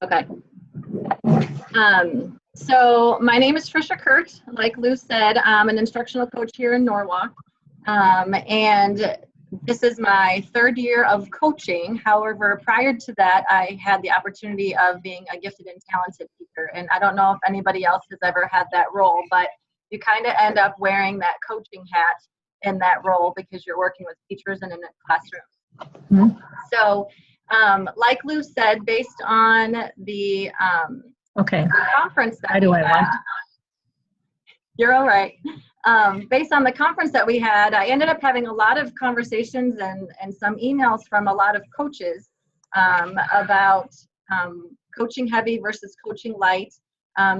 Okay. So my name is Tricia Kurtt. Like Lou said, I'm an instructional coach here in Norwalk. And this is my 3rd year of coaching. However, prior to that, I had the opportunity of being a gifted and talented teacher. And I don't know if anybody else has ever had that role, but you kind of end up wearing that coaching hat in that role because you're working with teachers and in a classroom. Mm-hmm. So like Lou said, based on the conference that we had, you're all right. Based on the conference that we had, I ended up having a lot of conversations and some emails from a lot of coaches about coaching heavy versus coaching light.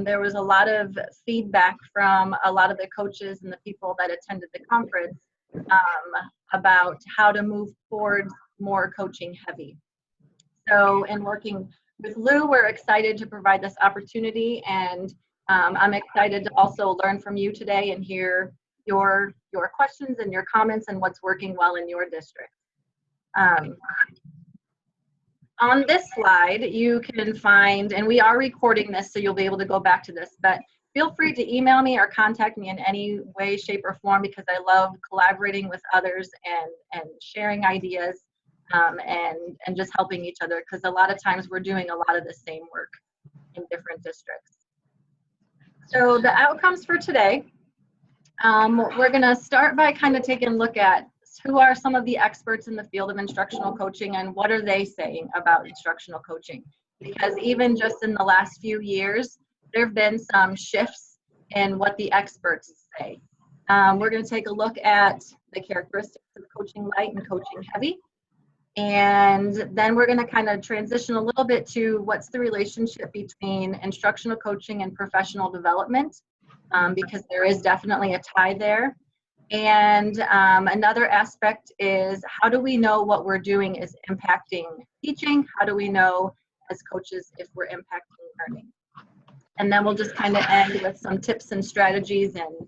There was a lot of feedback from a lot of the coaches and the people that attended the conference about how to move towards more coaching heavy. So in working with Lou, we're excited to provide this opportunity, and I'm excited to also learn from you today and hear your questions and your comments and what's working well in your district. On this slide, you can find, and we are recording this, so you'll be able to go back to this, but feel free to email me or contact me in any way, shape, or form, because I love collaborating with others and sharing ideas and just helping each other, because a lot of times we're doing a lot of the same work in different districts. So the outcomes for today, we're going to start by kind of taking a look at who are some of the experts in the field of instructional coaching and what are they saying about instructional coaching. Because even just in the last few years, there have been some shifts in what the experts say. We're going to take a look at the characteristics of coaching light and coaching heavy. And then we're going to kind of transition a little bit to what's the relationship between instructional coaching and professional development, because there is definitely a tie there. And another aspect is, how do we know what we're doing is impacting teaching? How do we know as coaches if we're impacting learning? And then we'll just kind of end with some tips and strategies and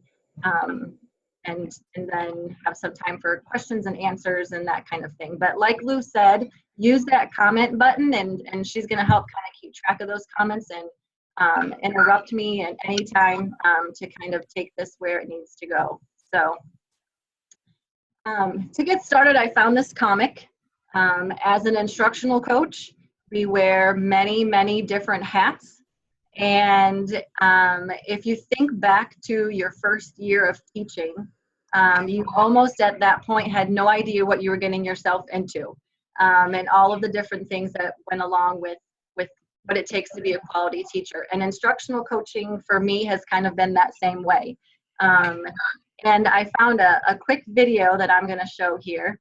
then have some time for questions and answers and that kind of thing. But like Lou said, use that comment button, and she's going to help kind of keep track of those comments and interrupt me at any time to kind of take this where it needs to go. So to get started, I found this comic. As an instructional coach, we wear many, many different hats. And if you think back to your first year of teaching, you almost at that point had no idea what you were getting yourself into, and all of the different things that went along with what it takes to be a quality teacher. And instructional coaching for me has kind of been that same way. And I found a quick video that I'm going to show here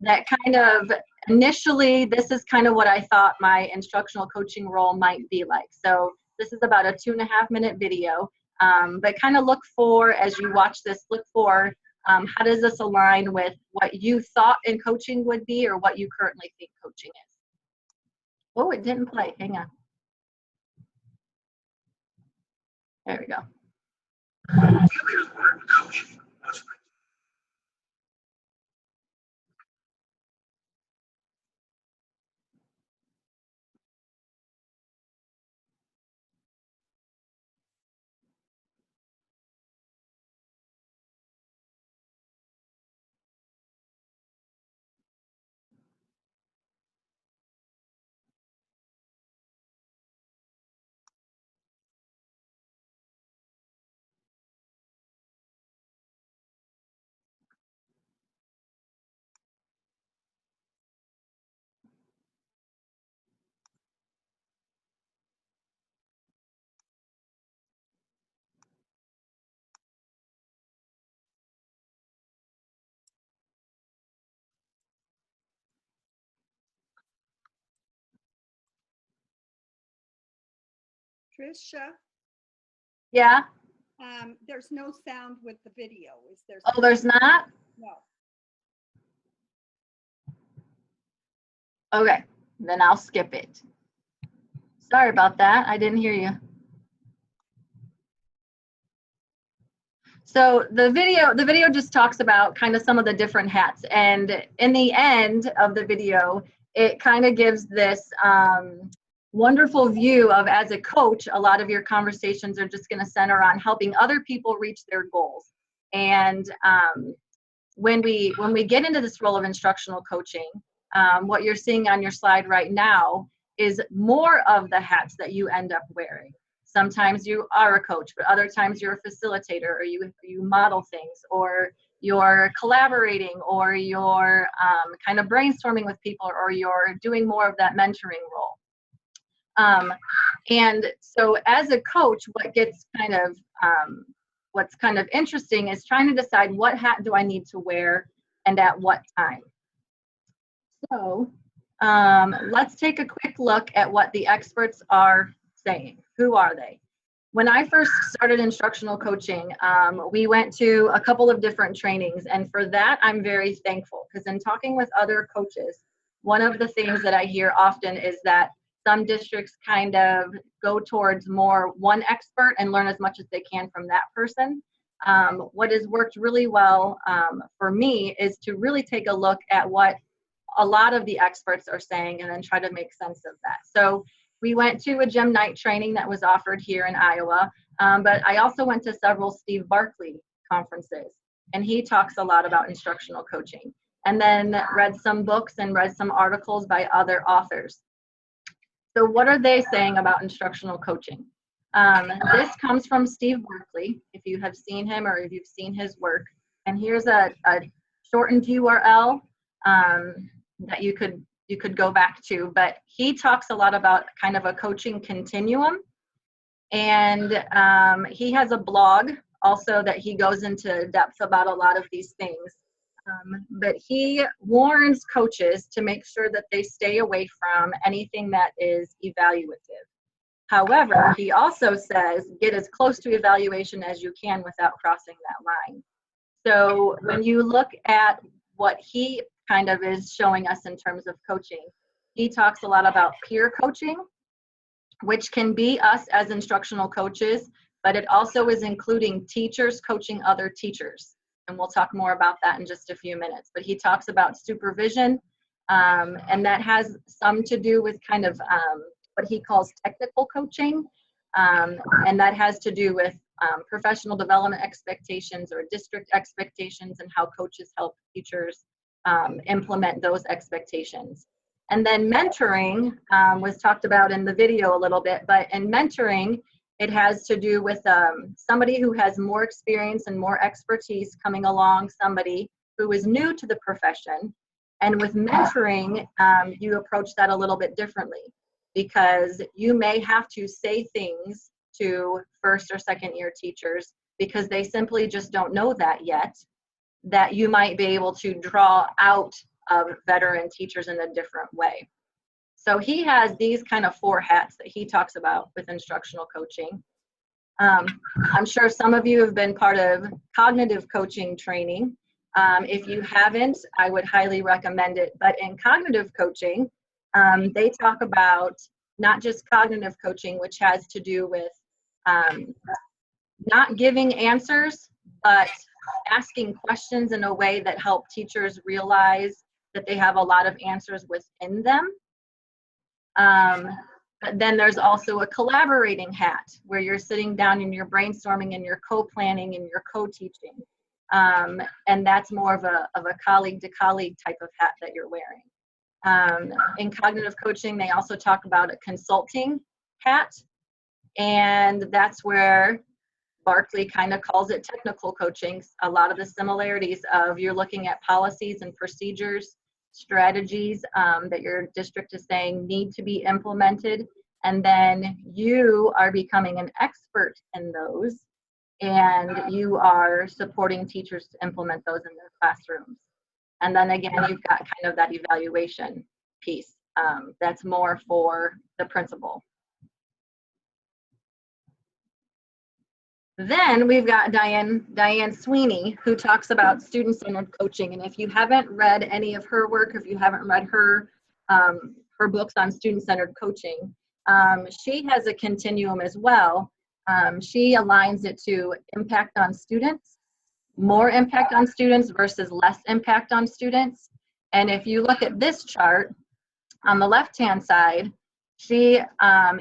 that kind of, initially, this is kind of what I thought my instructional coaching role might be like. So this is about a 2.5-minute video, but kind of look for, as you watch this, look for how does this align with what you thought in coaching would be or what you currently think coaching is. Oh, it didn't play. Hang on. There we go. Tricia? Yeah? There's no sound with the video. Is there? Oh, there's not? No. Okay, then I'll skip it. Sorry about that. I didn't hear you. So the video just talks about kind of some of the different hats, and in the end of the video, it kind of gives this wonderful view of, as a coach, a lot of your conversations are just going to center on helping other people reach their goals. And when we get into this role of instructional coaching, what you're seeing on your slide right now is more of the hats that you end up wearing. Sometimes you are a coach, but other times you're a facilitator, or you model things, or you're collaborating, or you're kind of brainstorming with people, or you're doing more of that mentoring role. And so as a coach, what gets kind of what's kind of interesting is trying to decide, what hat do I need to wear and at what time. So let's take a quick look at what the experts are saying. Who are they? When I first started instructional coaching, we went to a couple of different trainings, and for that I'm very thankful, because in talking with other coaches, one of the things that I hear often is that some districts kind of go towards more one expert and learn as much as they can from that person. What has worked really well for me is to really take a look at what a lot of the experts are saying and then try to make sense of that. So we went to a gym night training that was offered here in Iowa, but I also went to several Steve Barkley conferences, and he talks a lot about instructional coaching, and then read some books and read some articles by other authors. So what are they saying about instructional coaching? This comes from Steve Barkley, if you have seen him or if you've seen his work. And here's a shortened URL that you could go back to, but he talks a lot about kind of a coaching continuum. And he has a blog also that he goes into depth about a lot of these things. But he warns coaches to make sure that they stay away from anything that is evaluative. However, he also says, get as close to evaluation as you can without crossing that line. So when you look at what he kind of is showing us in terms of coaching, he talks a lot about peer coaching, which can be us as instructional coaches, but it also is including teachers coaching other teachers. And we'll talk more about that in just a few minutes. But he talks about supervision, and that has some to do with kind of what he calls technical coaching, and that has to do with professional development expectations or district expectations, and how coaches help teachers implement those expectations. And then mentoring was talked about in the video a little bit, but in mentoring, it has to do with somebody who has more experience and more expertise coming along somebody who is new to the profession. And with mentoring, you approach that a little bit differently, because you may have to say things to first or second year teachers because they simply just don't know that yet, that you might be able to draw out of veteran teachers in a different way. So he has these kind of 4 hats that he talks about with instructional coaching. I'm sure some of you have been part of cognitive coaching training. If you haven't, I would highly recommend it. But in cognitive coaching, they talk about not just cognitive coaching, which has to do with not giving answers, but asking questions in a way that help teachers realize that they have a lot of answers within them. But then there's also a collaborating hat, where you're sitting down and you're brainstorming and you're co-planning and you're co-teaching. And that's more of a colleague-to-colleague type of hat that you're wearing. In cognitive coaching, they also talk about a consulting hat, and that's where Barkley kind of calls it technical coaching. A lot of the similarities of you're looking at policies and procedures, strategies that your district is saying need to be implemented, and then you are becoming an expert in those, and you are supporting teachers to implement those in their classrooms. And then again, you've got kind of that evaluation piece that's more for the principal. Then we've got Diane Sweeney, who talks about student-centered coaching. And if you haven't read any of her work, if you haven't read her books on student-centered coaching, she has a continuum as well. She aligns it to impact on students, more impact on students versus less impact on students. And if you look at this chart, on the left-hand side, She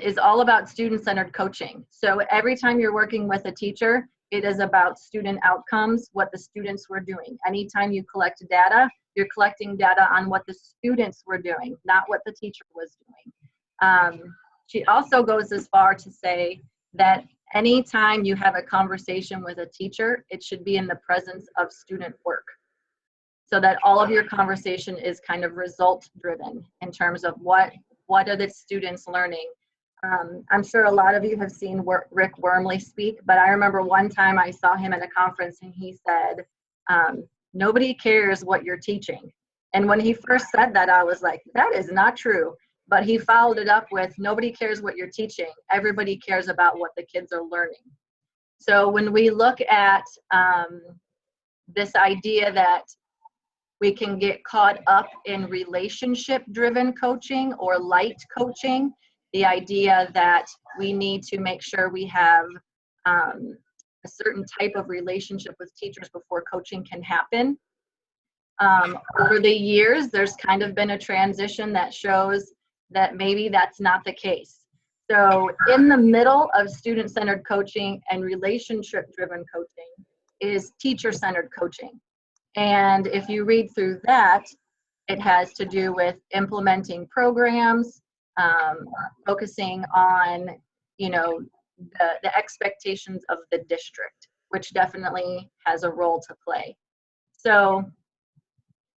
is all about student-centered coaching. So every time you're working with a teacher, it is about student outcomes, what the students were doing. Anytime you collect data, you're collecting data on what the students were doing, not what the teacher was doing. She also goes as far to say that anytime you have a conversation with a teacher, it should be in the presence of student work, so that all of your conversation is kind of result driven in terms of what are the students learning. I'm sure a lot of you have seen Rick Wormley speak, but I remember one time I saw him at a conference and he said, nobody cares what you're teaching. And when he first said that, I was like, that is not true. But he followed it up with, nobody cares what you're teaching. Everybody cares about what the kids are learning. So when we look at this idea that we can get caught up in relationship-driven coaching or light coaching, the idea that we need to make sure we have a certain type of relationship with teachers before coaching can happen. Over the years, there's kind of been a transition that shows that maybe that's not the case. So in the middle of student-centered coaching and relationship-driven coaching is teacher-centered coaching. And if you read through that, it has to do with implementing programs, focusing on, you know, the expectations of the district, which definitely has a role to play. So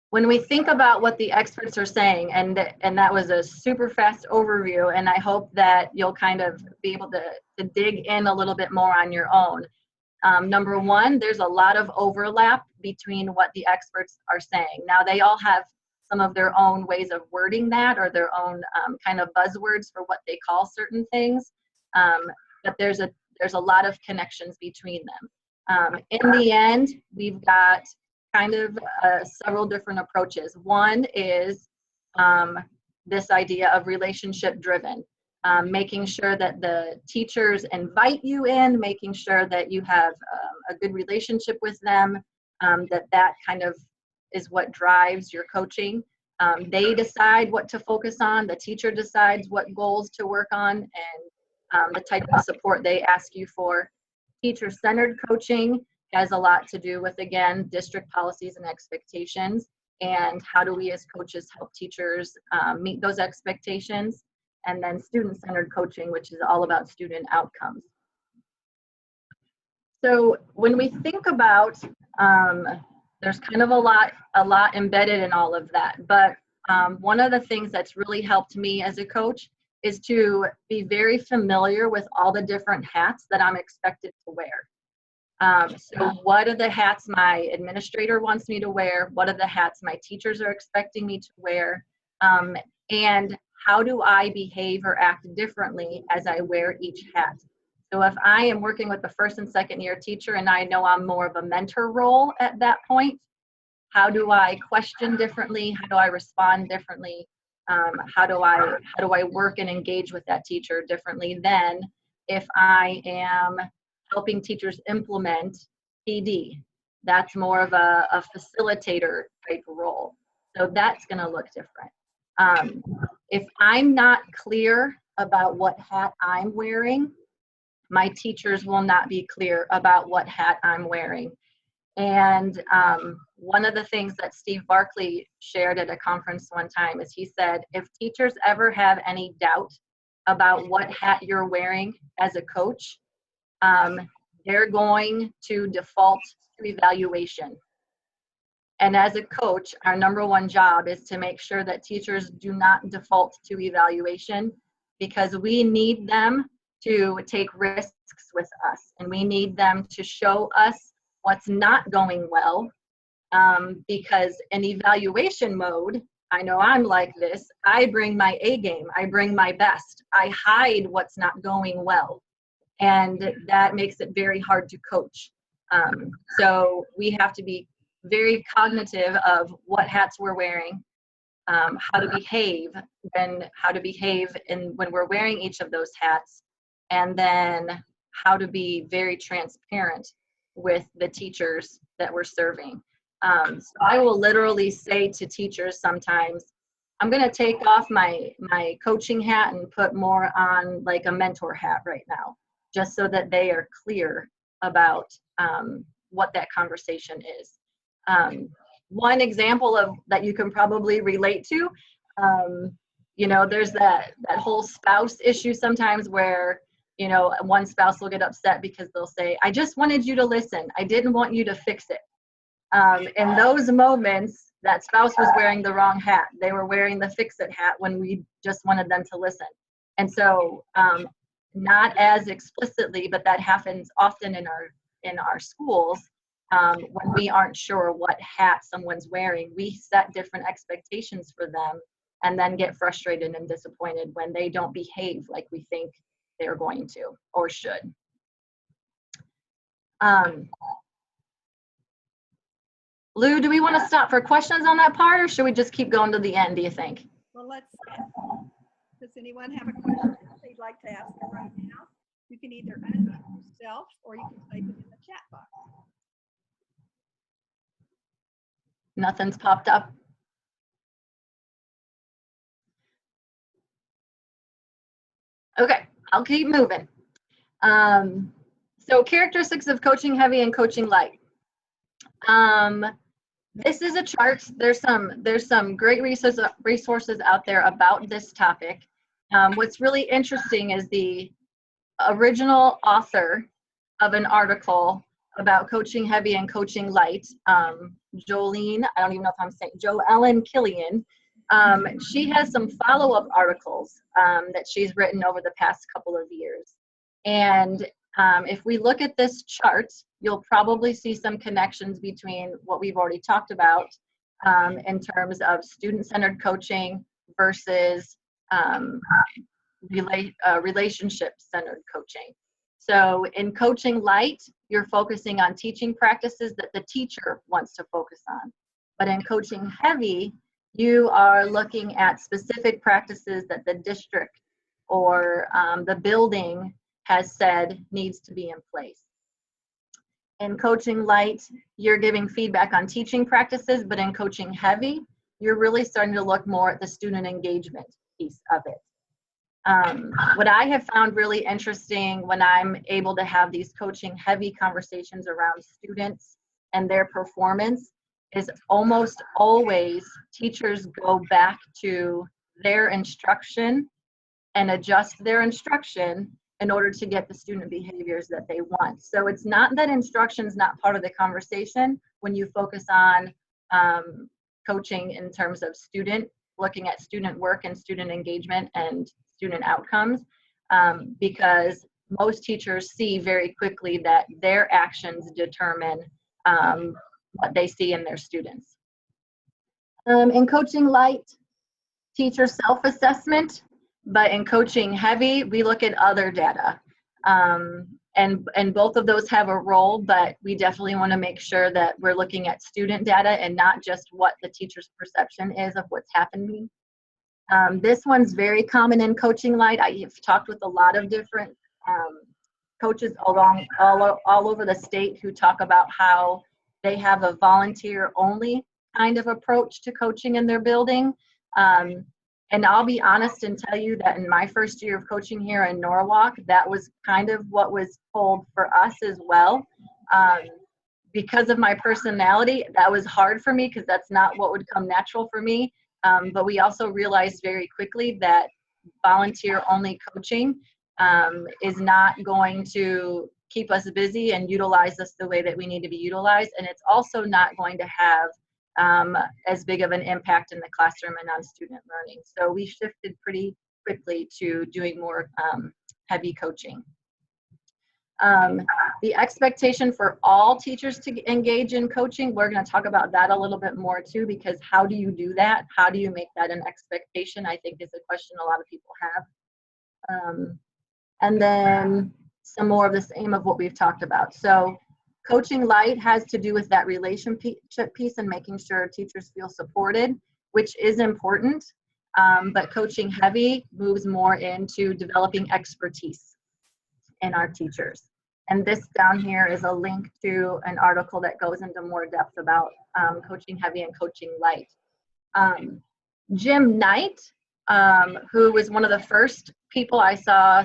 when we think about what the experts are saying, and that was a super fast overview, and I hope that you'll kind of be able to dig in a little bit more on your own. Number one, there's a lot of overlap between what the experts are saying. Now, they all have some of their own ways of wording that, or their own kind of buzzwords for what they call certain things, but there's a lot of connections between them. In the end, we've got kind of several different approaches. One is this idea of relationship driven. Making sure that the teachers invite you in, making sure that you have a good relationship with them, that kind of is what drives your coaching. They decide what to focus on, the teacher decides what goals to work on, and the type of support they ask you for. Teacher-centered coaching has a lot to do with, again, district policies and expectations, and how do we as coaches help teachers meet those expectations. And then student-centered coaching, which is all about student outcomes. So when we think about, there's kind of a lot embedded in all of that, but one of the things that's really helped me as a coach is to be very familiar with all the different hats that I'm expected to wear. So what are the hats my administrator wants me to wear? What are the hats my teachers are expecting me to wear? And how do I behave or act differently as I wear each hat? So if I am working with the first and second year teacher and I know I'm more of a mentor role at that point, how do I question differently? How do I respond differently? How do I work and engage with that teacher differently than if I am helping teachers implement PD? That's more of a facilitator type role. So that's going to look different. If I'm not clear about what hat I'm wearing, my teachers will not be clear about what hat I'm wearing. And one of the things that Steve Barkley shared at a conference one time is he said, if teachers ever have any doubt about what hat you're wearing as a coach, they're going to default to evaluation. And as a coach, our number one job is to make sure that teachers do not default to evaluation, because we need them to take risks with us, and we need them to show us what's not going well, because in evaluation mode, I know I'm like this, I bring my A game, I bring my best, I hide what's not going well, and that makes it very hard to coach. So we have to be very cognitive of what hats we're wearing, how to behave when we're wearing each of those hats, and then how to be very transparent with the teachers that we're serving. So I will literally say to teachers sometimes, I'm going to take off my coaching hat and put more on like a mentor hat right now, just so that they are clear about what that conversation is. One example of that you can probably relate to, you know, there's that whole spouse issue sometimes where, you know, one spouse will get upset because they'll say, I just wanted you to listen. I didn't want you to fix it. In those moments, that spouse was wearing the wrong hat. They were wearing the fix-it hat when we just wanted them to listen. And so not as explicitly, but that happens often in our schools. When we aren't sure what hat someone's wearing, we set different expectations for them and then get frustrated and disappointed when they don't behave like we think they're going to or should. Lou, do we want to stop for questions on that part, or should we just keep going to the end, do you think? Well, does anyone have a question they'd like to ask it right now? You can either unmute yourself or you can type it in the chat box. Nothing's popped up. Okay, I'll keep moving. So characteristics of coaching heavy and coaching light. This is a chart. There's some great resources out there about this topic. What's really interesting is the original author of an article about coaching heavy and coaching light, Jolene, I don't even know if I'm saying, Joellen Killian. She has some follow-up articles that she's written over the past couple of years. And if we look at this chart, you'll probably see some connections between what we've already talked about in terms of student-centered coaching versus relationship-centered coaching. So in coaching light, you're focusing on teaching practices that the teacher wants to focus on. But in coaching heavy, you are looking at specific practices that the district or the building has said needs to be in place. In coaching light, you're giving feedback on teaching practices, but in coaching heavy, you're really starting to look more at the student engagement piece of it. What I have found really interesting when I'm able to have these coaching heavy conversations around students and their performance is almost always teachers go back to their instruction and adjust their instruction in order to get the student behaviors that they want. So it's not that instruction's not part of the conversation when you focus on coaching in terms of looking at student work and student engagement and student outcomes, because most teachers see very quickly that their actions determine what they see in their students. In coaching light, teacher self-assessment, but in coaching heavy, we look at other data. And both of those have a role, but we definitely want to make sure that we're looking at student data and not just what the teacher's perception is of what's happening. This one's very common in coaching light. I've talked with a lot of different coaches all over the state who talk about how they have a volunteer-only kind of approach to coaching in their building. And I'll be honest and tell you that in my first year of coaching here in Norwalk, that was kind of what was told for us as well. Because of my personality, that was hard for me because that's not what would come natural for me. But we also realized very quickly that volunteer-only coaching is not going to keep us busy and utilize us the way that we need to be utilized. And it's also not going to have as big of an impact in the classroom and on student learning. So we shifted pretty quickly to doing more heavy coaching. The expectation for all teachers to engage in coaching, we're going to talk about that a little bit more too, because how do you do that? How do you make that an expectation? I think is a question a lot of people have. And then some more of the same of what we've talked about. So coaching light has to do with that relationship piece and making sure teachers feel supported, which is important. But coaching heavy moves more into developing expertise in our teachers. And this down here is a link to an article that goes into more depth about coaching heavy and coaching light. Jim Knight, who was one of the first people I saw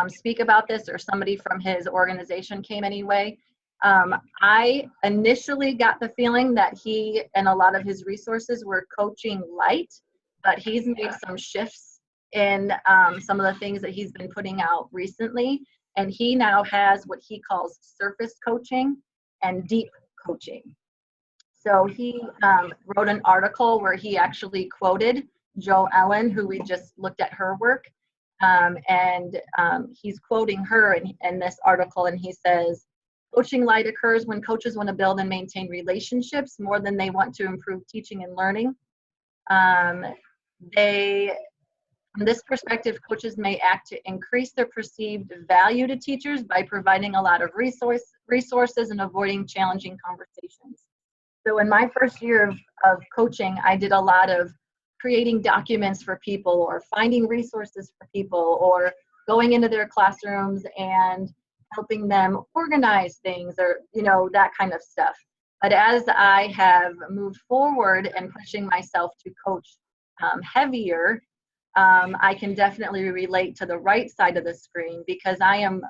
speak about this, or somebody from his organization came anyway. I initially got the feeling that he and a lot of his resources were coaching light, but he's made some shifts in some of the things that he's been putting out recently. And he now has what he calls surface coaching and deep coaching. So he wrote an article where he actually quoted Jo Ellen, who we just looked at her work. And he's quoting her in this article, and he says, coaching light occurs when coaches want to build and maintain relationships more than they want to improve teaching and learning. From this perspective, coaches may act to increase their perceived value to teachers by providing a lot of resources and avoiding challenging conversations. So in my first year of coaching, I did a lot of creating documents for people, or finding resources for people, or going into their classrooms and helping them organize things, or, you know, that kind of stuff. But as I have moved forward and pushing myself to coach heavier, I can definitely relate to the right side of the screen, because I am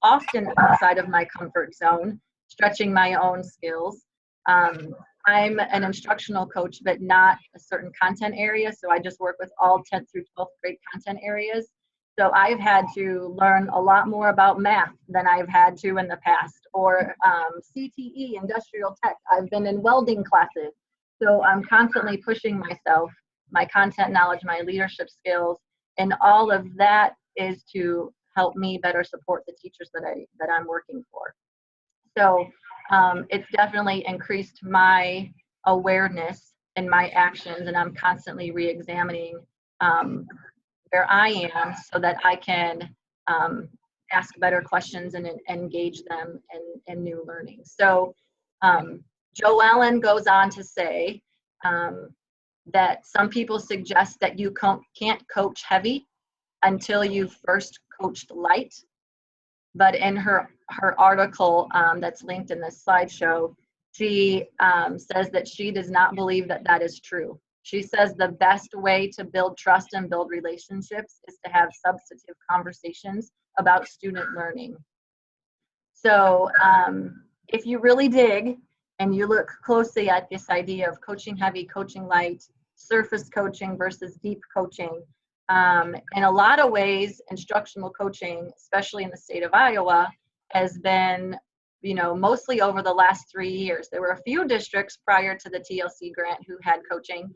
often outside of my comfort zone, stretching my own skills. I'm an instructional coach, but not a certain content area. So I just work with all 10th through 12th grade content areas. So I've had to learn a lot more about math than I've had to in the past, or CTE, industrial tech. I've been in welding classes. So I'm constantly pushing myself, my content knowledge, my leadership skills, and all of that is to help me better support the teachers that I'm working for. So it's definitely increased my awareness and my actions, and I'm constantly re-examining where I am, so that I can ask better questions and engage them in new learning. So Jo Ellen goes on to say that some people suggest that you can't coach heavy until you've first coached light. But in her article that's linked in this slideshow, she says that she does not believe that that is true. She says the best way to build trust and build relationships is to have substantive conversations about student learning. So if you really dig and you look closely at this idea of coaching heavy, coaching light, surface coaching versus deep coaching, in a lot of ways, instructional coaching, especially in the state of Iowa, has been, you know, mostly over the last 3 years. There were a few districts prior to the TLC grant who had coaching,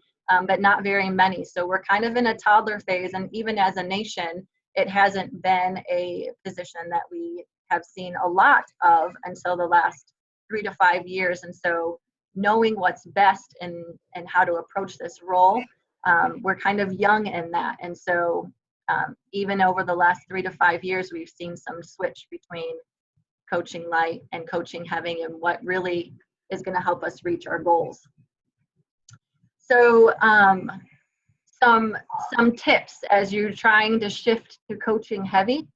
but not very many. So we're kind of in a toddler phase, and even as a nation, it hasn't been a position that we have seen a lot of until the last 3 to 5 years. And so knowing what's best and how to approach this role, we're kind of young in that. And so even over the last 3 to 5 years, we've seen some switch between coaching light and coaching heavy, and what really is going to help us reach our goals. So some tips as you're trying to shift to coaching heavy.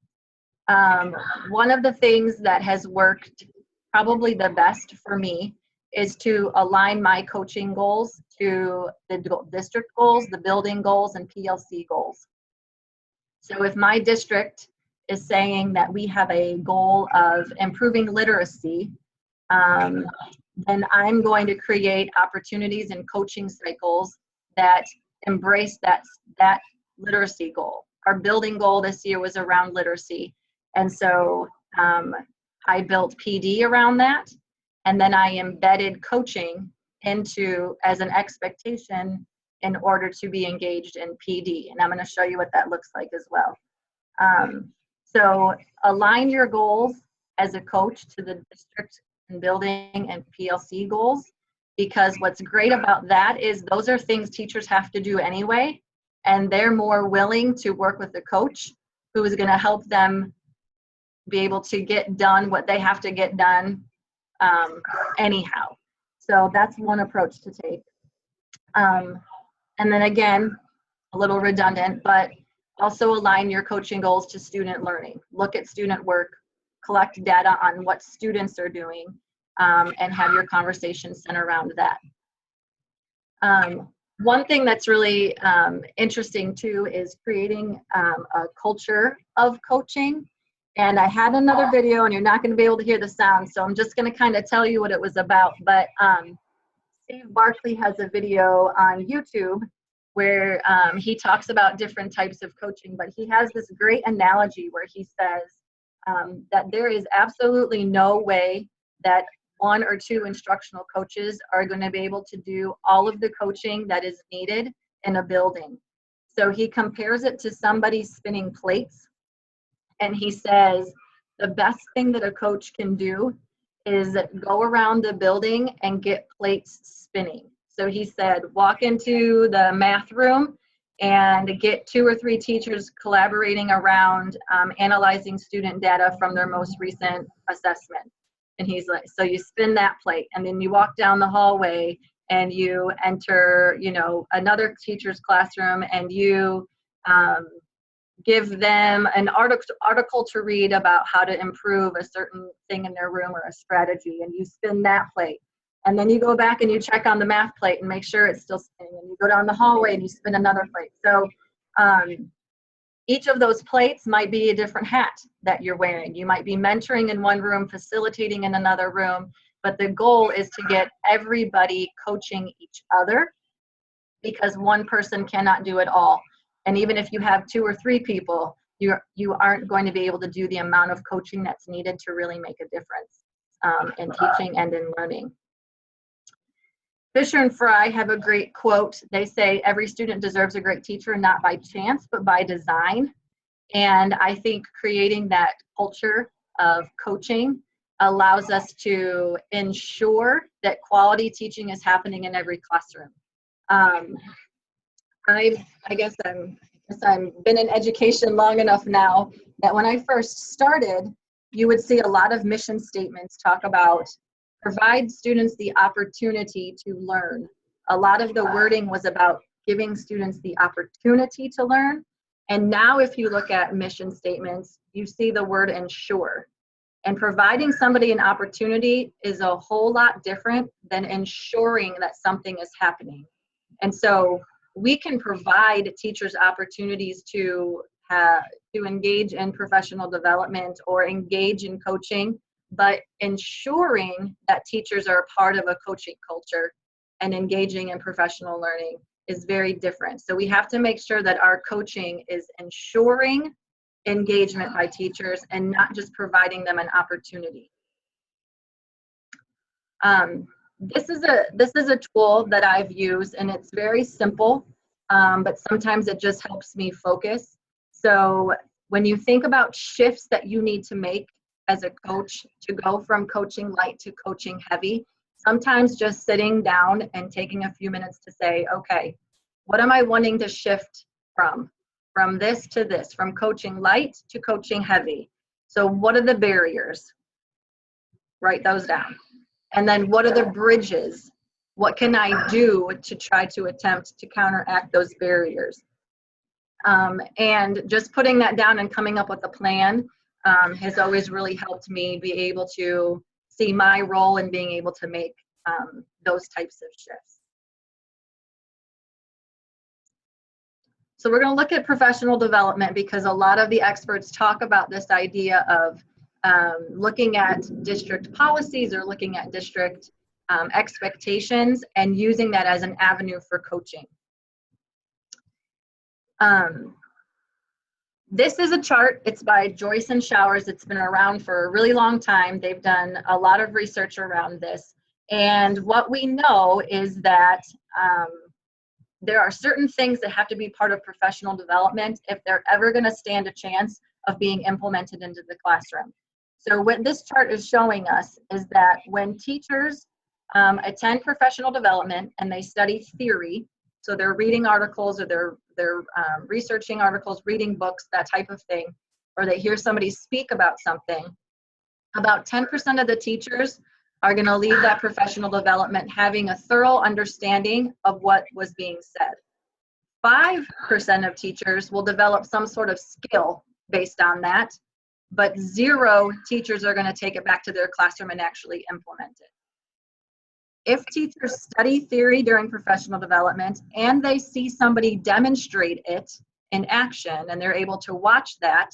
One of the things that has worked probably the best for me is to align my coaching goals to the district goals, the building goals, and PLC goals. So if my district is saying that we have a goal of improving literacy, then I'm going to create opportunities and coaching cycles that embrace that literacy goal. Our building goal this year was around literacy. And so I built PD around that. And then I embedded coaching into as an expectation in order to be engaged in PD. And I'm going to show you what that looks like as well. So align your goals as a coach to the district and building and PLC goals, because what's great about that is those are things teachers have to do anyway, and they're more willing to work with the coach who is going to help them be able to get done what they have to get done anyhow. So that's one approach to take. And then again, a little redundant, but also align your coaching goals to student learning. Look at student work, collect data on what students are doing, and have your conversation center around that. One thing that's really interesting too is creating a culture of coaching. And I had another video, and you're not going to be able to hear the sound, so I'm just going to kind of tell you what it was about. But Steve Barkley has a video on YouTube where he talks about different types of coaching, but he has this great analogy where he says that there is absolutely no way that one or two instructional coaches are going to be able to do all of the coaching that is needed in a building. So he compares it to somebody spinning plates, and he says the best thing that a coach can do is go around the building and get plates spinning. So he said, walk into the math room and get 2 or 3 teachers collaborating around analyzing student data from their most recent assessment. And he's like, so you spin that plate, and then you walk down the hallway and you enter, you know, another teacher's classroom, and you give them an article to read about how to improve a certain thing in their room or a strategy, and you spin that plate. And then you go back and you check on the math plate and make sure it's still spinning, and you go down the hallway and you spin another plate. So each of those plates might be a different hat that you're wearing. You might be mentoring in one room, facilitating in another room, but the goal is to get everybody coaching each other, because one person cannot do it all. And even if you have 2 or 3 people, you aren't going to be able to do the amount of coaching that's needed to really make a difference in teaching and in learning. Fisher and Fry have a great quote. They say, every student deserves a great teacher, not by chance, but by design. And I think creating that culture of coaching allows us to ensure that quality teaching is happening in every classroom. I guess I've been in education long enough now that when I first started, you would see a lot of mission statements talk about provide students the opportunity to learn. A lot of the wording was about giving students the opportunity to learn. And now if you look at mission statements, you see the word ensure. And providing somebody an opportunity is a whole lot different than ensuring that something is happening. And so we can provide teachers opportunities to engage in professional development or engage in coaching, but ensuring that teachers are a part of a coaching culture and engaging in professional learning is very different. So we have to make sure that our coaching is ensuring engagement by teachers and not just providing them an opportunity. This is a tool that I've used, and it's very simple, but sometimes it just helps me focus. So when you think about shifts that you need to make as a coach to go from coaching light to coaching heavy, sometimes just sitting down and taking a few minutes to say, okay, what am I wanting to shift from? From this to this, from coaching light to coaching heavy. So what are the barriers? Write those down. And then what are the bridges? What can I do to try to attempt to counteract those barriers? And just putting that down and coming up with a plan has always really helped me be able to see my role in being able to make those types of shifts. So we're going to look at professional development because a lot of the experts talk about this idea of looking at district policies or looking at district expectations and using that as an avenue for coaching. This is a chart. It's by Joyce and Showers. It's been around for a really long time. They've done a lot of research around this. And what we know is that there are certain things that have to be part of professional development if they're ever going to stand a chance of being implemented into the classroom. So what this chart is showing us is that when teachers attend professional development and they study theory, so they're reading articles or they're researching articles, reading books, that type of thing, or they hear somebody speak about something, about 10% of the teachers are going to leave that professional development having a thorough understanding of what was being said. 5% of teachers will develop some sort of skill based on that, but 0 teachers are going to take it back to their classroom and actually implement it. If teachers study theory during professional development and they see somebody demonstrate it in action and they're able to watch that,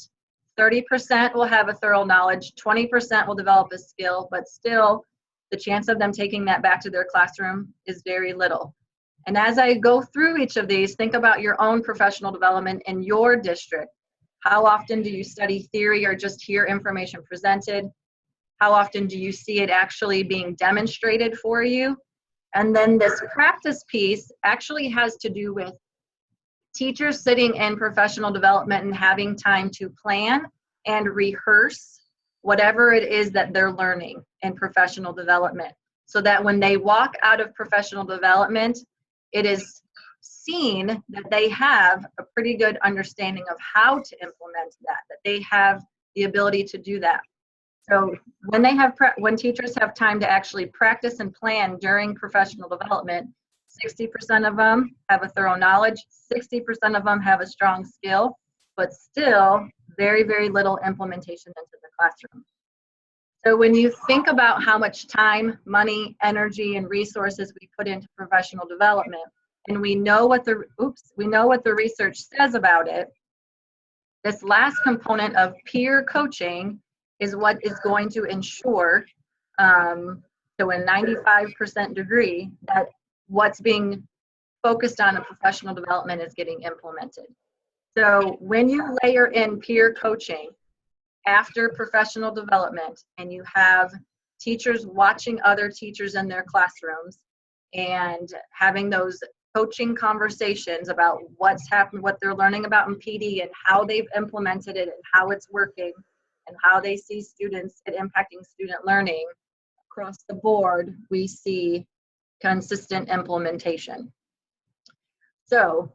30% will have a thorough knowledge, 20% will develop a skill, but still the chance of them taking that back to their classroom is very little. And as I go through each of these, think about your own professional development in your district. How often do you study theory or just hear information presented? How often do you see it actually being demonstrated for you? And then this practice piece actually has to do with teachers sitting in professional development and having time to plan and rehearse whatever it is that they're learning in professional development, so that when they walk out of professional development, it is seen that they have a pretty good understanding of how to implement that they have the ability to do that. So when teachers have time to actually practice and plan during professional development, 60% of them have a thorough knowledge, 60% of them have a strong skill, but still very, very little implementation into the classroom. So when you think about how much time, money, energy, and resources we put into professional development, and we know what the research says about it, this last component of peer coaching is what is going to ensure, to a 95% degree, that what's being focused on in professional development is getting implemented. So when you layer in peer coaching after professional development, and you have teachers watching other teachers in their classrooms and having those coaching conversations about what's happened, what they're learning about in PD and how they've implemented it and how it's working and how they see students it impacting student learning across the board, we see consistent implementation. So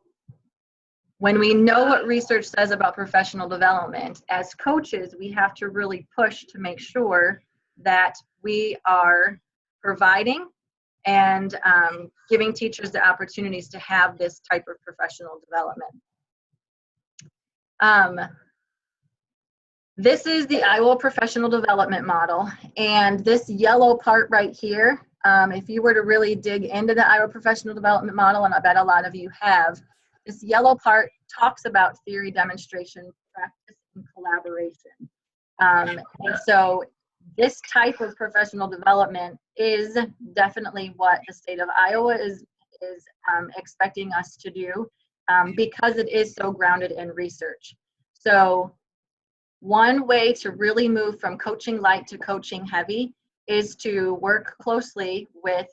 when we know what research says about professional development, as coaches, we have to really push to make sure that we are providing and giving teachers the opportunities to have this type of professional development. This is the Iowa Professional Development Model, and this yellow part right here, if you were to really dig into the Iowa Professional Development Model, and I bet a lot of you have, this yellow part talks about theory, demonstration, practice, and collaboration. And so this type of professional development is definitely what the state of Iowa is expecting us to do, because it is so grounded in research. So one way to really move from coaching light to coaching heavy is to work closely with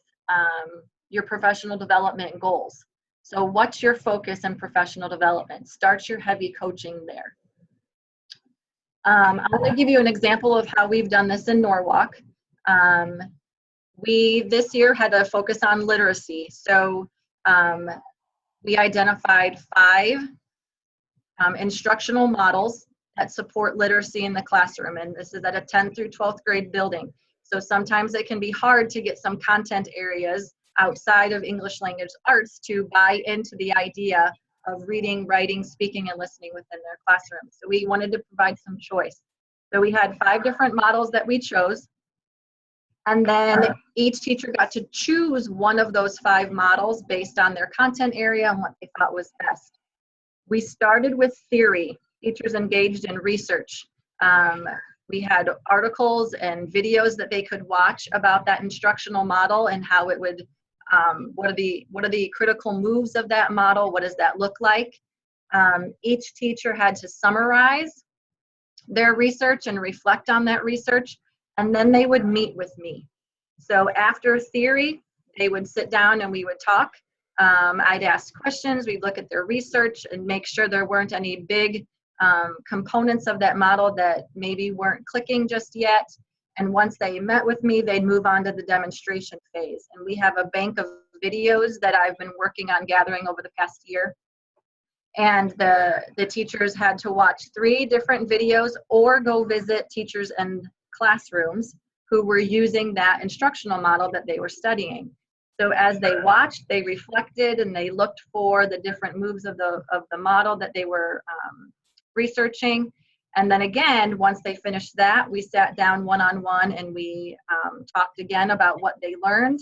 your professional development goals. So what's your focus in professional development? Start your heavy coaching there. I'm going to give you an example of how we've done this in Norwalk. We this year had a focus on literacy. So we identified 5 instructional models that support literacy in the classroom, and this is at a 10th through 12th grade building. So sometimes it can be hard to get some content areas outside of English language arts to buy into the idea of reading, writing, speaking, and listening within their classroom. So we wanted to provide some choice. So we had 5 different models that we chose, and then each teacher got to choose one of those 5 models based on their content area and what they thought was best. We started with theory. Teachers engaged in research. We had articles and videos that they could watch about that instructional model and how it would, what are the critical moves of that model? What does that look like? Each teacher had to summarize their research and reflect on that research, and then they would meet with me. So after theory, they would sit down and we would talk. I'd ask questions, we'd look at their research and make sure there weren't any big components of that model that maybe weren't clicking just yet. And once they met with me, they'd move on to the demonstration phase. And we have a bank of videos that I've been working on gathering over the past year. And the teachers had to watch 3 different videos or go visit teachers in classrooms who were using that instructional model that they were studying. So as they watched, they reflected and they looked for the different moves of the model that they were researching. And then again, once they finished that, we sat down one-on-one and we talked again about what they learned.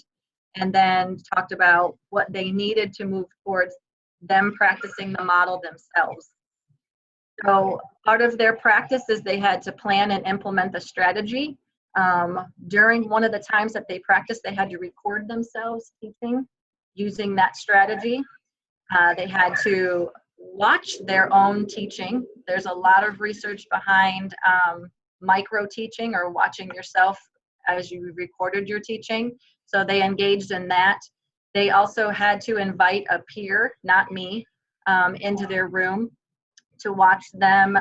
and then talked about what they needed to move towards them practicing the model themselves. So part of their practice is they had to plan and implement the strategy. During one of the times that they practiced, they had to record themselves teaching using that strategy. They had to watch their own teaching. There's a lot of research behind micro teaching, or watching yourself as you recorded your teaching. So they engaged in that. They also had to invite a peer, not me, into their room to watch them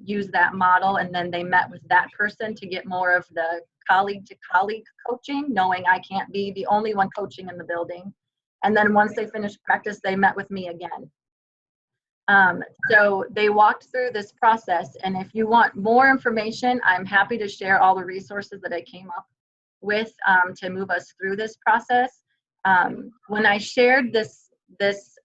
use that model, and then they met with that person to get more of the colleague to colleague coaching, knowing I can't be the only one coaching in the building. And then once they finished practice, they met with me again. So they walked through this process, and if you want more information, I'm happy to share all the resources that I came up with to move us through this process. When I shared this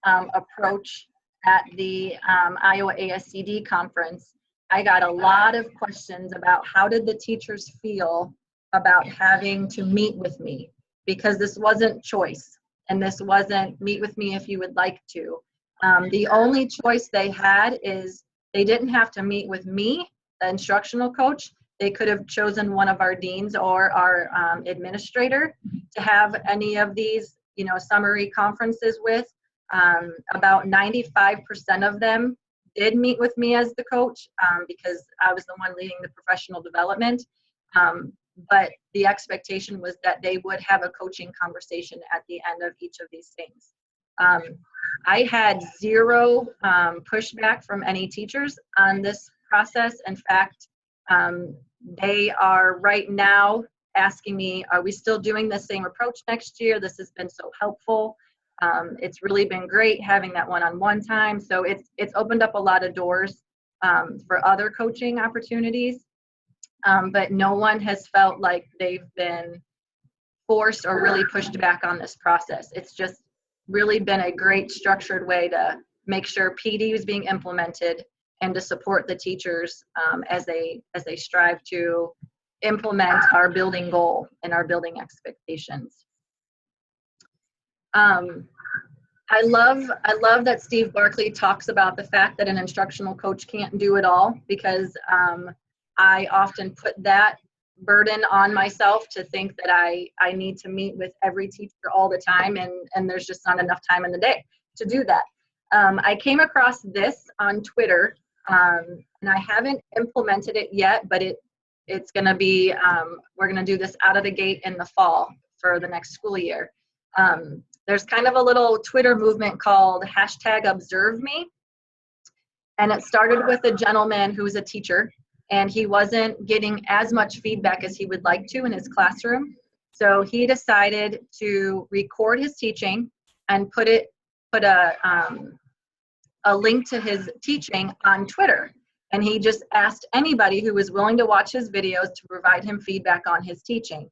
approach at the Iowa ASCD conference, I got a lot of questions about how did the teachers feel about having to meet with me, because this wasn't choice, and this wasn't meet with me if you would like to. The only choice they had is they didn't have to meet with me, the instructional coach. They could have chosen one of our deans or our administrator to have any of these, summary conferences with. About 95% of them did meet with me as the coach because I was the one leading the professional development. But the expectation was that they would have a coaching conversation at the end of each of these things. I had zero pushback from any teachers on this process. In fact, they are right now asking me, are we still doing the same approach next year? This has been so helpful. It's really been great having that one-on-one time. So it's opened up a lot of doors for other coaching opportunities. But no one has felt like they've been forced or really pushed back on this process. It's just really been a great structured way to make sure PD is being implemented and to support the teachers as they strive to implement our building goal and our building expectations. I love that Steve Barkley talks about the fact that an instructional coach can't do it all, because I often put that burden on myself to think that I need to meet with every teacher all the time, and there's just not enough time in the day to do that. I came across this on Twitter, and I haven't implemented it yet, but it's going to be, we're going to do this out of the gate in the fall for the next school year. There's kind of a little Twitter movement called #ObserveMe, and it started with a gentleman who's a teacher, and he wasn't getting as much feedback as he would like to in his classroom. So he decided to record his teaching and put a link to his teaching on Twitter. And he just asked anybody who was willing to watch his videos to provide him feedback on his teaching.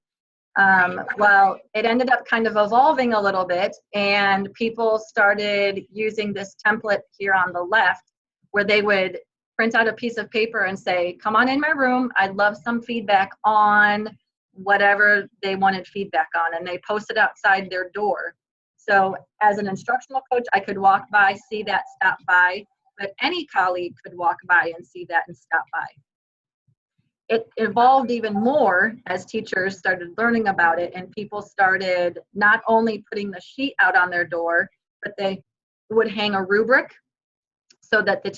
Well, it ended up kind of evolving a little bit, and people started using this template here on the left, where they would print out a piece of paper and say, come on in my room, I'd love some feedback on whatever they wanted feedback on, and they posted outside their door. So as an instructional coach, I could walk by, see that, stop by, but any colleague could walk by and see that and stop by. It evolved even more as teachers started learning about it, and people started not only putting the sheet out on their door, but they would hang a rubric so that the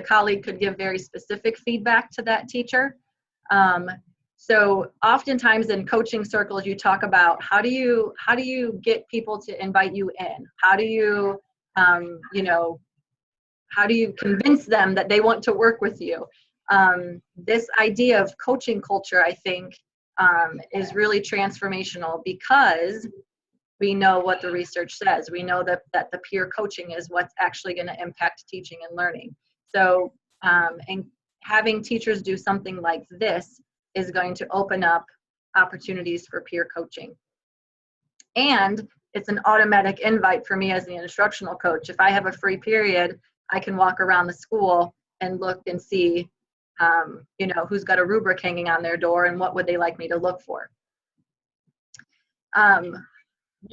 colleague could give very specific feedback to that teacher. So oftentimes in coaching circles, you talk about how do you get people to invite you in? How do you, how do you convince them that they want to work with you? This idea of coaching culture, I think, is really transformational, because we know what the research says. We know that the peer coaching is what's actually going to impact teaching and learning. So and having teachers do something like this is going to open up opportunities for peer coaching. And it's an automatic invite for me as the instructional coach. If I have a free period, I can walk around the school and look and see who's got a rubric hanging on their door and what would they like me to look for.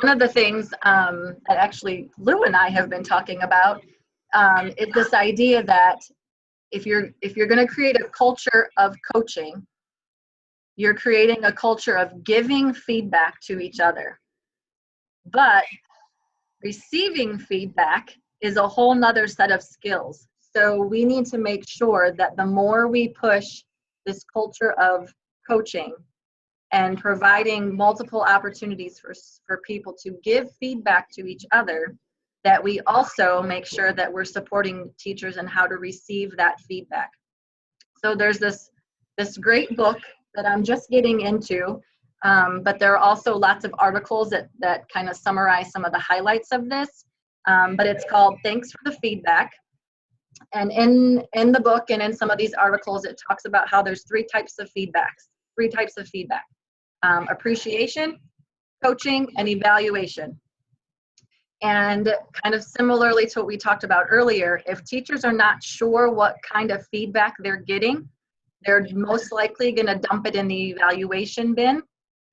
One of the things that actually Lou and I have been talking about is this idea that if you're going to create a culture of coaching, you're creating a culture of giving feedback to each other. But receiving feedback is a whole nother set of skills. So we need to make sure that the more we push this culture of coaching and providing multiple opportunities for people to give feedback to each other, that we also make sure that we're supporting teachers in how to receive that feedback. So there's this great book that I'm just getting into, but there are also lots of articles that kind of summarize some of the highlights of this. But it's called Thanks for the Feedback. And in the book and in some of these articles, it talks about how there's three types of feedback. Appreciation, coaching, and evaluation. And kind of similarly to what we talked about earlier, if teachers are not sure what kind of feedback they're getting, they're most likely going to dump it in the evaluation bin.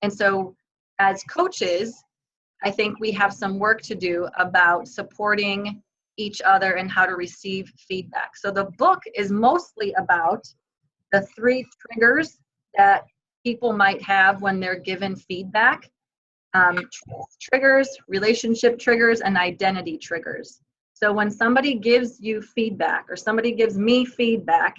And so as coaches, I think we have some work to do about supporting each other and how to receive feedback. So the book is mostly about the three triggers that people might have when they're given feedback. Triggers, relationship triggers, and identity triggers. So when somebody gives you feedback or somebody gives me feedback,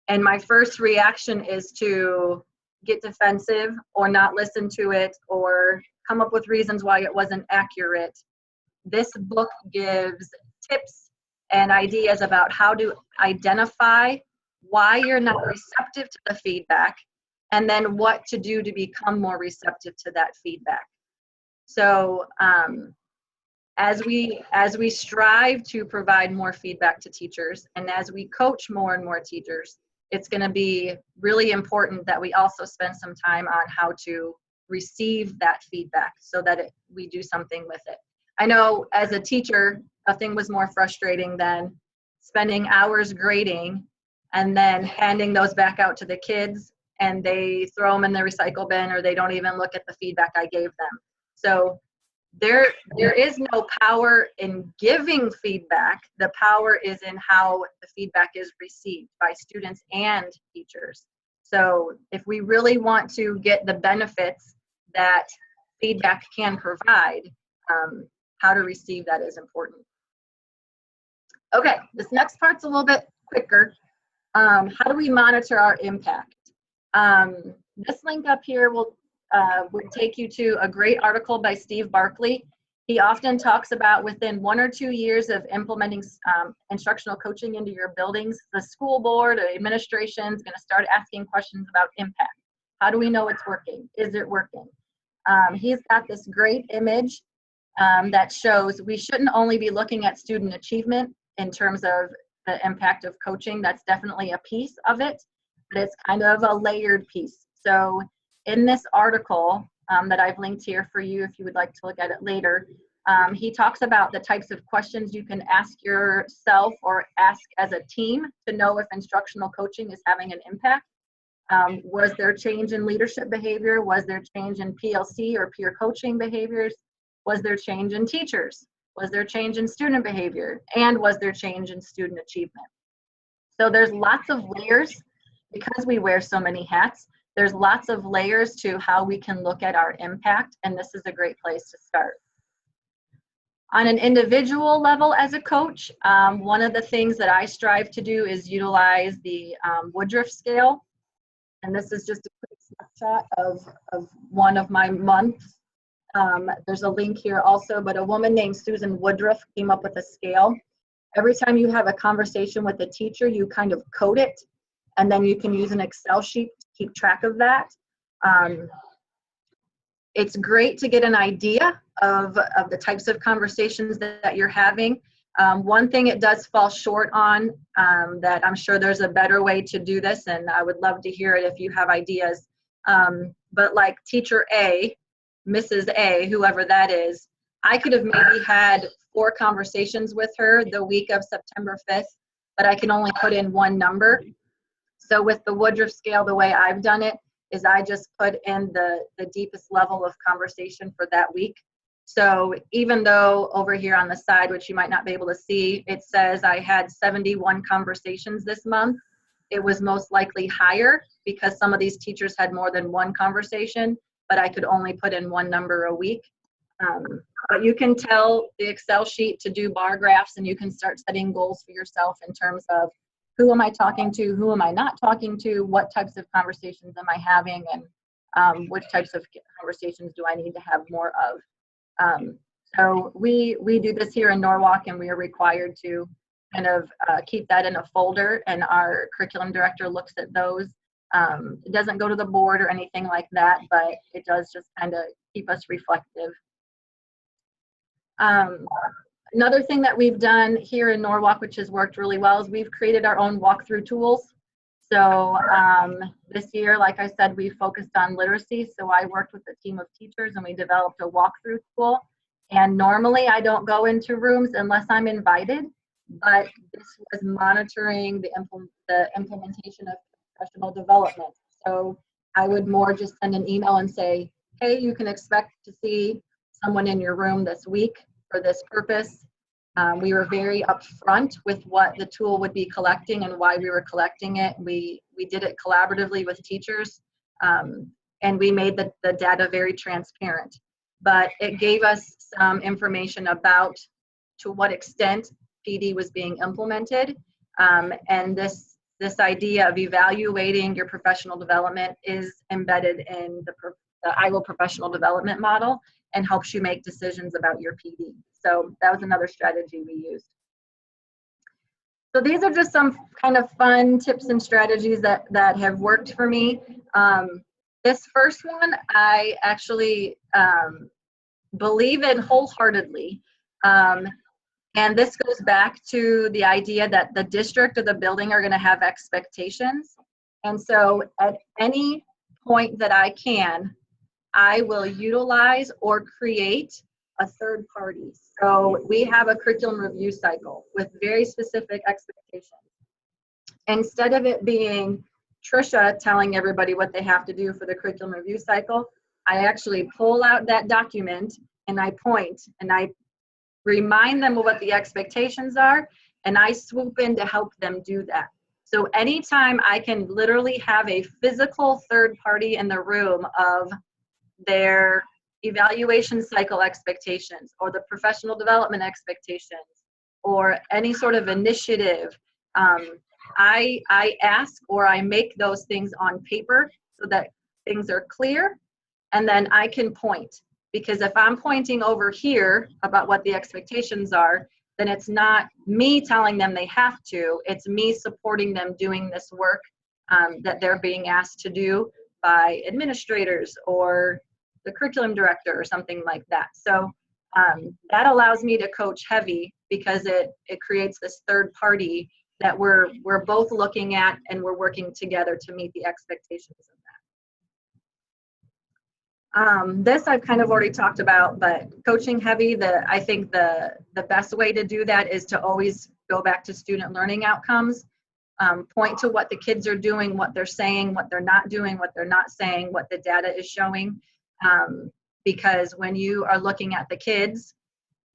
and my first reaction is to get defensive or not listen to it or come up with reasons why it wasn't accurate, this book gives tips and ideas about how to identify why you're not receptive to the feedback and then what to do to become more receptive to that feedback. So as we strive to provide more feedback to teachers and as we coach more and more teachers, it's going to be really important that we also spend some time on how to receive that feedback so that we do something with it. I know as a teacher, nothing was more frustrating than spending hours grading and then handing those back out to the kids and they throw them in the recycle bin or they don't even look at the feedback I gave them. So there is no power in giving feedback. The power is in how the feedback is received by students and teachers. So if we really want to get the benefits that feedback can provide, how to receive that is important. Okay, this next part's a little bit quicker. How do we monitor our impact? This link up here will take you to a great article by Steve Barkley. He often talks about within 1 or 2 years of implementing instructional coaching into your buildings, the school board or administration is going to start asking questions about impact. How do we know it's working? Is it working? He's got this great image that shows we shouldn't only be looking at student achievement in terms of the impact of coaching. That's definitely a piece of it, but it's kind of a layered piece. So in this article that I've linked here for you, if you would like to look at it later, he talks about the types of questions you can ask yourself or ask as a team to know if instructional coaching is having an impact. Was there change in leadership behavior? Was there change in PLC or peer coaching behaviors? Was there change in teachers? Was there change in student behavior? And was there change in student achievement? So there's lots of layers because we wear so many hats. There's lots of layers to how we can look at our impact, and this is a great place to start. On an individual level as a coach, one of the things that I strive to do is utilize the Woodruff scale. And this is just a quick snapshot of one of my months. There's a link here also, but a woman named Susan Woodruff came up with a scale. Every time you have a conversation with a teacher, you kind of code it, and then you can use an Excel sheet to keep track of that. It's great to get an idea of the types of conversations that you're having. One thing it does fall short on, that I'm sure there's a better way to do this, and I would love to hear it if you have ideas. But like teacher A, Mrs. A, whoever that is, I could have maybe had 4 conversations with her the week of September 5th, but I can only put in one number. So with the Woodruff scale, the way I've done it, is I just put in the deepest level of conversation for that week. So even though over here on the side, which you might not be able to see, it says I had 71 conversations this month, it was most likely higher because some of these teachers had more than one conversation, but I could only put in one number a week. But you can tell the Excel sheet to do bar graphs, and you can start setting goals for yourself in terms of who am I talking to, who am I not talking to, what types of conversations am I having, and which types of conversations do I need to have more of. So we do this here in Norwalk, and we are required to kind of keep that in a folder, and our curriculum director looks at those. It doesn't go to the board or anything like that, but it does just kind of keep us reflective. Another thing that we've done here in Norwalk, which has worked really well, is we've created our own walkthrough tools. So this year, like I said, we focused on literacy. So I worked with a team of teachers and we developed a walkthrough tool. And normally I don't go into rooms unless I'm invited, but this was monitoring the implementation of professional development. So I would more just send an email and say, hey, you can expect to see someone in your room this week for this purpose. We were very upfront with what the tool would be collecting and why we were collecting it. We did it collaboratively with teachers, and we made the data very transparent. But it gave us some information about to what extent PD was being implemented, and this idea of evaluating your professional development is embedded in the IWIL professional development model and helps you make decisions about your PD. So that was another strategy we used. So these are just some kind of fun tips and strategies that have worked for me. This first one, I actually believe in wholeheartedly. And this goes back to the idea that the district or the building are going to have expectations. And so at any point that I can, I will utilize or create a third party. So we have a curriculum review cycle with very specific expectations. Instead of it being Tricia telling everybody what they have to do for the curriculum review cycle, I actually pull out that document and I point and I remind them of what the expectations are, and I swoop in to help them do that. So anytime I can literally have a physical third party in the room of their evaluation cycle expectations or the professional development expectations or any sort of initiative, I ask or I make those things on paper so that things are clear, and then I can point. Because if I'm pointing over here about what the expectations are, then it's not me telling them they have to, it's me supporting them doing this work that they're being asked to do by administrators or the curriculum director or something like that. So that allows me to coach heavy because it creates this third party that we're both looking at and we're working together to meet the expectations of that. This I've kind of already talked about, but coaching heavy, I think the best way to do that is to always go back to student learning outcomes, point to what the kids are doing, what they're saying, what they're not doing, what they're not saying, what the data is showing. Because when you are looking at the kids,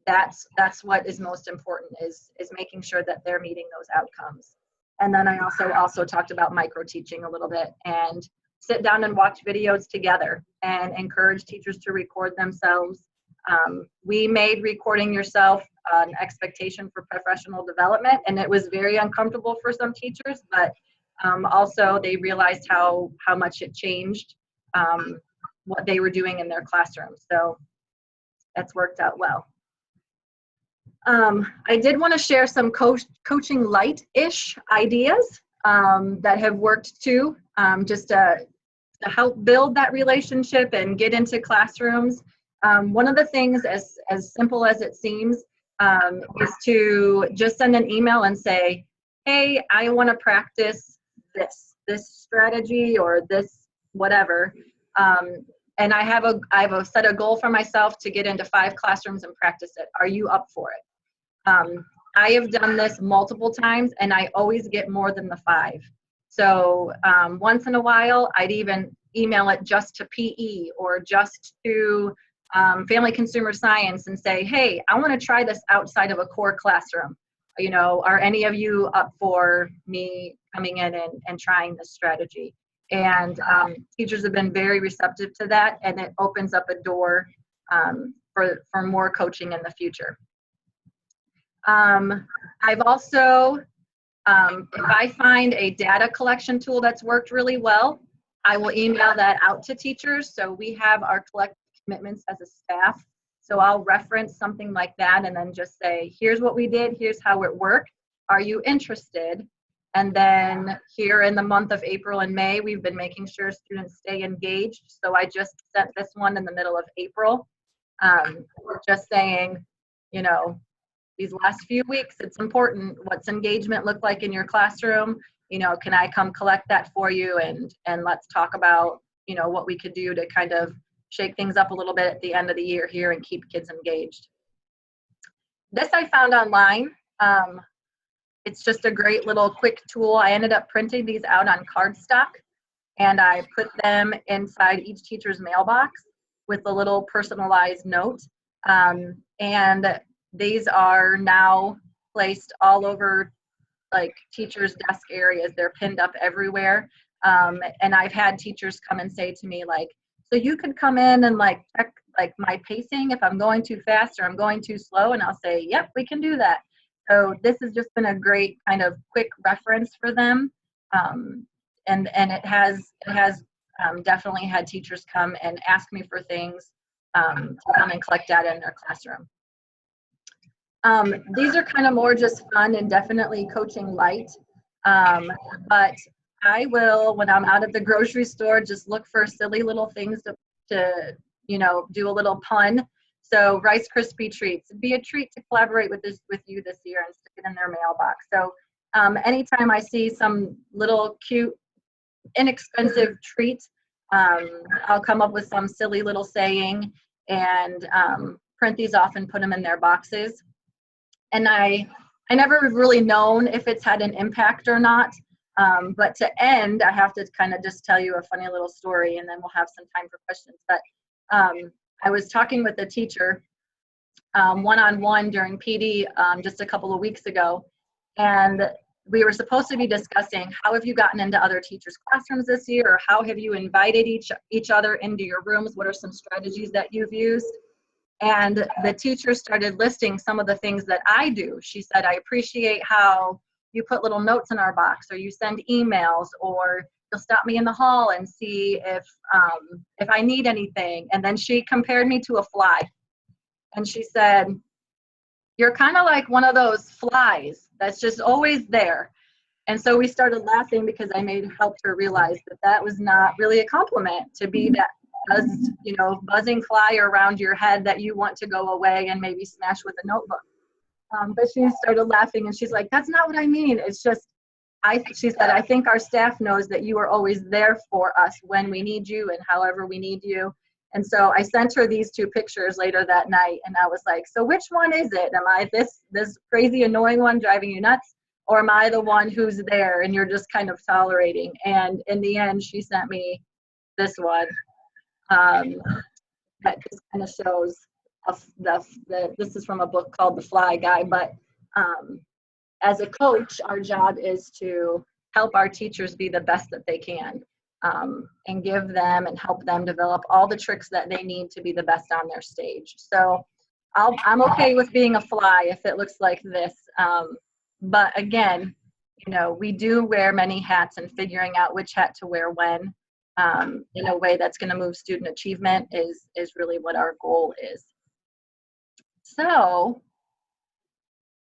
that's what is most important is making sure that they're meeting those outcomes. And then I also talked about micro teaching a little bit and sit down and watch videos together and encourage teachers to record themselves. We made recording yourself an expectation for professional development, and it was very uncomfortable for some teachers, but also they realized how much it changed what they were doing in their classrooms. So that's worked out well. I did want to share some coaching light-ish ideas that have worked too, just to help build that relationship and get into classrooms. One of the things, as simple as it seems, is to just send an email and say, hey, I want to practice this strategy or this whatever. And I have set a goal for myself to get into 5 classrooms and practice it. Are you up for it? I have done this multiple times and I always get more than the 5. So once in a while, I'd even email it just to PE or just to family consumer science and say, hey, I want to try this outside of a core classroom. You know, are any of you up for me coming in and trying this strategy? And teachers have been very receptive to that, and it opens up a door for more coaching in the future. I've also, if I find a data collection tool that's worked really well, I will email that out to teachers. So we have our collective commitments as a staff. So I'll reference something like that and then just say, here's what we did, here's how it worked. Are you interested? And then here in the month of April and May, we've been making sure students stay engaged. So I just sent this one in the middle of April, just saying, you know, these last few weeks, it's important. What's engagement look like in your classroom? You know, can I come collect that for you? And let's talk about, you know, what we could do to kind of shake things up a little bit at the end of the year here and keep kids engaged. This I found online. It's just a great little quick tool. I ended up printing these out on cardstock, and I put them inside each teacher's mailbox with a little personalized note. And these are now placed all over like teachers' desk areas. They're pinned up everywhere. And I've had teachers come and say to me like, so you could come in and like check like my pacing if I'm going too fast or I'm going too slow, and I'll say, yep, we can do that. So this has just been a great kind of quick reference for them. And it has definitely had teachers come and ask me for things to come and collect data in their classroom. These are kind of more just fun and definitely coaching light. But I will, when I'm out at the grocery store, just look for silly little things to you know, do a little pun. So Rice Krispie treats. It'd be a treat to collaborate with you this year and stick it in their mailbox. So anytime I see some little cute, inexpensive treat, I'll come up with some silly little saying and print these off and put them in their boxes. And I never really known if it's had an impact or not. But to end, I have to kind of just tell you a funny little story, and then we'll have some time for questions. But I was talking with a teacher one-on-one during PD just a couple of weeks ago, and we were supposed to be discussing how have you gotten into other teachers' classrooms this year, or how have you invited each other into your rooms? What are some strategies that you've used? And the teacher started listing some of the things that I do. She said, I appreciate how you put little notes in our box, or you send emails, or you'll stop me in the hall and see if I need anything. And then she compared me to a fly. And she said, you're kind of like one of those flies that's just always there. And so we started laughing because I helped her realize that that was not really a compliment to be that buzzing fly around your head that you want to go away and maybe smash with a notebook. But she started laughing and she's like, that's not what I mean. It's just, she said, I think our staff knows that you are always there for us when we need you and however we need you. And so I sent her these two pictures later that night, and I was like, so which one is it? Am I this crazy annoying one driving you nuts? Or am I the one who's there and you're just kind of tolerating? And in the end, she sent me this one. That just kind of shows this is from a book called The Fly Guy. But as a coach, our job is to help our teachers be the best that they can, and give them and help them develop all the tricks that they need to be the best on their stage. So I'm okay with being a fly if it looks like this. But again, we do wear many hats, and figuring out which hat to wear when, in a way that's going to move student achievement is really what our goal is. So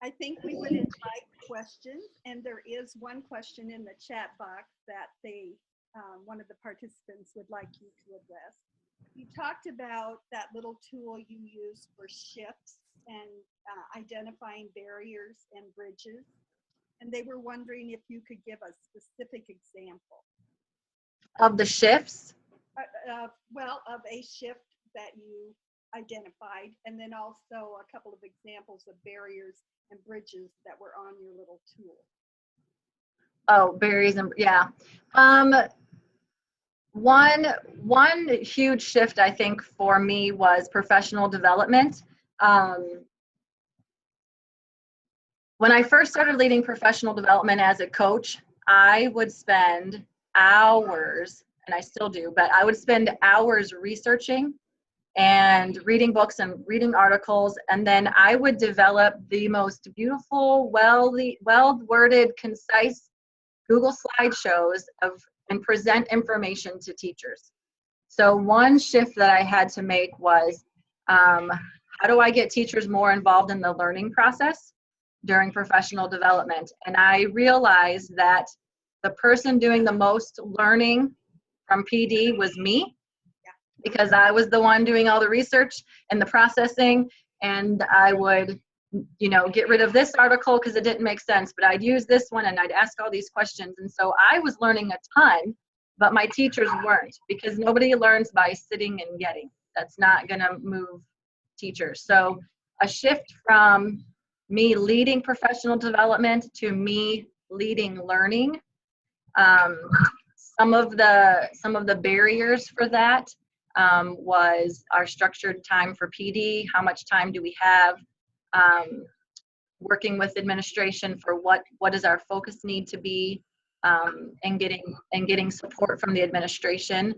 I think we would invite questions, and there is one question in the chat box that one of the participants would like you to address. You talked about that little tool you use for shifts and identifying barriers and bridges, and they were wondering if you could give a specific example. Of the shifts? Well, of a shift that you identified, and then also a couple of examples of barriers and bridges that were on your little tool. Oh, barriers and yeah. One huge shift I think for me was professional development. When I first started leading professional development as a coach, I would spend hours, and I still do, but I would spend hours researching and reading books and reading articles, and then I would develop the most beautiful, well-worded, concise Google slideshows and present information to teachers. So one shift that I had to make was, how do I get teachers more involved in the learning process during professional development? And I realized that the person doing the most learning from PD was me, because I was the one doing all the research and the processing, and I would, get rid of this article because it didn't make sense, but I'd use this one and I'd ask all these questions. And so I was learning a ton, but my teachers weren't, because nobody learns by sitting and getting. That's not going to move teachers. So a shift from me leading professional development to me leading learning. Some of the barriers for that was our structured time for PD. How much time do we have? Working with administration for what does our focus need to be, and getting support from the administration,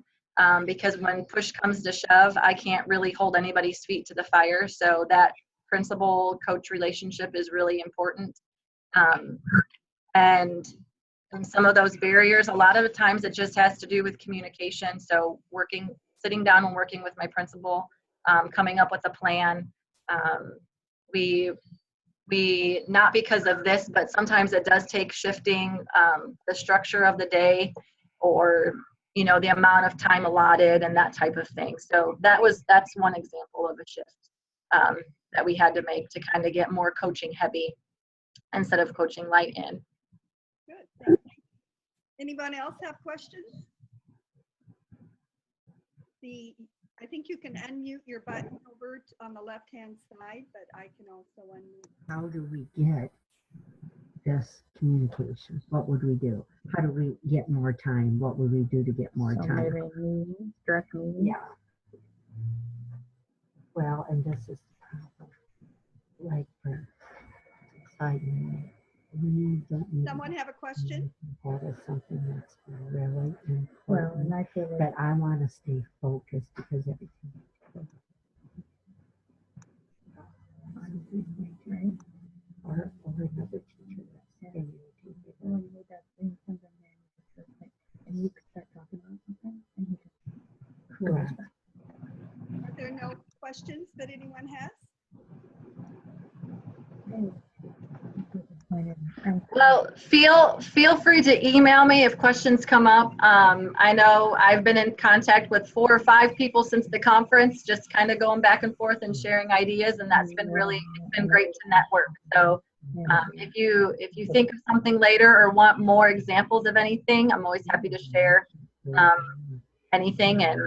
because when push comes to shove, I can't really hold anybody's feet to the fire. So that principal coach relationship is really important. And some of those barriers, a lot of the times it just has to do with communication. So sitting down and working with my principal, coming up with a plan. We not because of this, but sometimes it does take shifting the structure of the day, or the amount of time allotted and that type of thing. So that's one example of a shift that we had to make to kind of get more coaching heavy instead of coaching light in. Good, thank you. Anyone else have questions? I think you can unmute your button over on the left-hand side, but I can also unmute. How do we get this communication? What would we do? How do we get more time? What would we do to get more time? Maybe meetings, direct meetings. Yeah. Well, and this is the problem. Like for side note, we don't need. Someone have a question? That is something that's really important. Well, and I feel like But I want to stay focused because everything. right? Or another teacher that's saying Well, you need that thing from the man, and you could start talking about something, and he just correct. Are there no questions that anyone has? Well, feel free to email me if questions come up. I know I've been in contact with 4 or 5 people since the conference, just kind of going back and forth and sharing ideas, and that's been it's been great to network. So if you think of something later or want more examples of anything, I'm always happy to share anything, and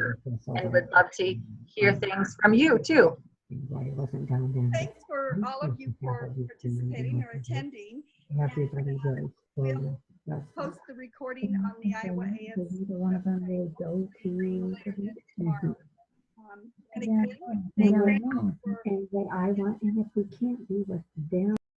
would love to hear things from you too. Thanks for all of you for participating or attending. Everybody does. We'll post the recording on the Iowa ASCD One of them will go to tomorrow. And yeah, again, thank you for And what I want, and if we can't be with them.